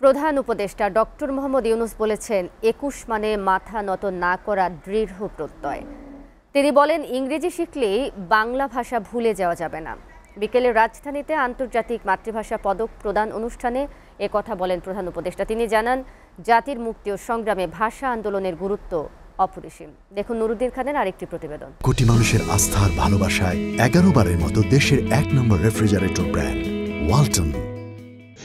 প্রধান উপদেষ্টা ডক্টর মোহাম্মদ ইউনূস বলেছেন ২১ মানে মাথা নত না করা দৃঢ় প্রত্যয়। তিনি বলেন ইংরেজি শিখলেই বাংলা ভাষা ভুলে যাওয়া যাবে না। বিকেলে রাজধানীতে আন্তর্জাতিক মাতৃভাষা পদক প্রদান অনুষ্ঠানে কথা বলেন প্রধান উপদেষ্টা। তিনি জানান জাতির মুক্তি ও সংগ্রামে ভাষা আন্দোলনের গুরুত্ব অপরিসীম। দেখুন নুরুদ্দিন খানের আরেকটি প্রতিবেদন। কোটি মানুষের আস্থার ভালোবাসায় 11 বারের মতো দেশের 1 নম্বর রেফ্রিজারেটর ব্র্যান্ড ওয়ালটন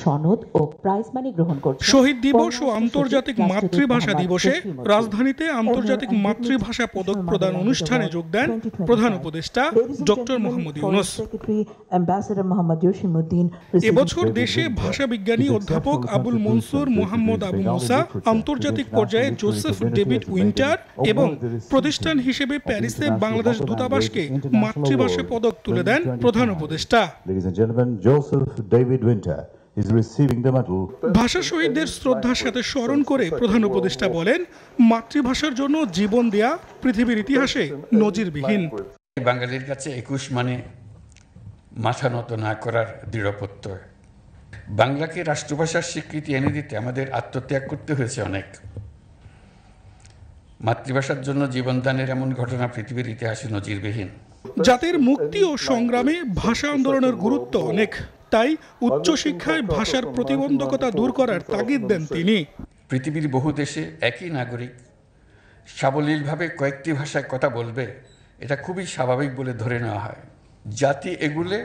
সনদ ও প্রাইজ মানি গ্রহণ করছে। শহীদ দিবস ও আন্তর্জাতিক মাতৃভাষা দিবসে রাজধানীতে আন্তর্জাতিক মাতৃভাষা পদক প্রদান অনুষ্ঠানে যোগ দেন প্রধান উপদেষ্টা ডক্টর মোহাম্মদ ইউনূস। এবছর দেশে ভাষাবিজ্ঞানী অধ্যাপক আবুল মনসুর মোহাম্মদ আবু মুসা, আন্তর্জাতিক পর্যায়ে জোসেফ ডেভিড উইন্টার এবং প্রতিষ্ঠান হিসেবে প্যারিসে বাংলাদেশ দূতাবাসকে মাতৃভাষা পদক তুলে দেন প্রধান উপদেষ্টা। ভাষা শহীদদের শ্রদ্ধার সাথে স্মরণ করে প্রধান উপদেষ্টা বলেন মাতৃভাষার জন্য জীবন দেয়া পৃথিবীর ইতিহাসে নজিরবিহীন। বাঙালির কাছে ২১ মানে মাথা নত না করার দৃঢ় প্রত্যয়। বাংলাকে রাষ্ট্রভাষার স্বীকৃতি এনে দিতে আমাদের আত্মত্যাগ করতে হয়েছে অনেক। মাতৃভাষার জন্য জীবনদানের এমন ঘটনা পৃথিবীর ইতিহাসে নজিরবিহীন। জাতির মুক্তি ও সংগ্রামে ভাষা আন্দোলনের গুরুত্ব অনেক, তাই উচ্চশিক্ষায় ভাষার প্রতিবন্ধকতা দূর করার তাগিদ দেন তিনি। পৃথিবীর বহু দেশে একই নাগরিক সাবলীলভাবে কয়েকটি ভাষায় কথা বলবে, এটা খুবই স্বাভাবিক বলে ধরে নেওয়া হয়। জাতি এগুলে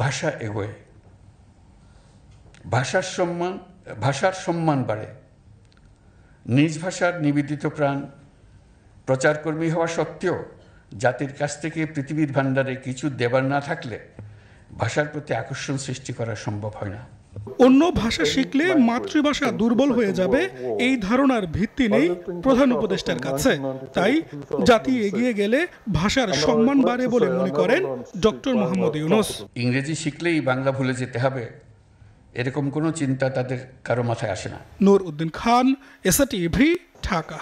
ভাষা এগোয়, ভাষার সম্মান বাড়ে। নিজ ভাষার নিবেদিত প্রাণ প্রচারকর্মী হওয়া সত্ত্বেও জাতির কাছ থেকে পৃথিবীর ভাণ্ডারে কিছু দেবার না থাকলে ভাষার প্রতি আকর্ষণ সৃষ্টি করা সম্ভব হয় না। অন্য ভাষা শিখলে মাতৃভাষা দুর্বল হয়ে যাবে, এই ধারণার ভিত্তি নেই প্রধান উপদেষ্টার কাছে। তাই জাতি এগিয়ে গেলে ভাষার সম্মান বাড়ে বলে মনে করেন ডক্টর মোহাম্মদ ইউনূস। ইংরেজি শিখলেই বাংলা ভুলে যেতে হবে, এরকম কোনো চিন্তা তাদের কারো মাথায় আসে না। নুরউদ্দিন খান, এসএটিভি, ঢাকা।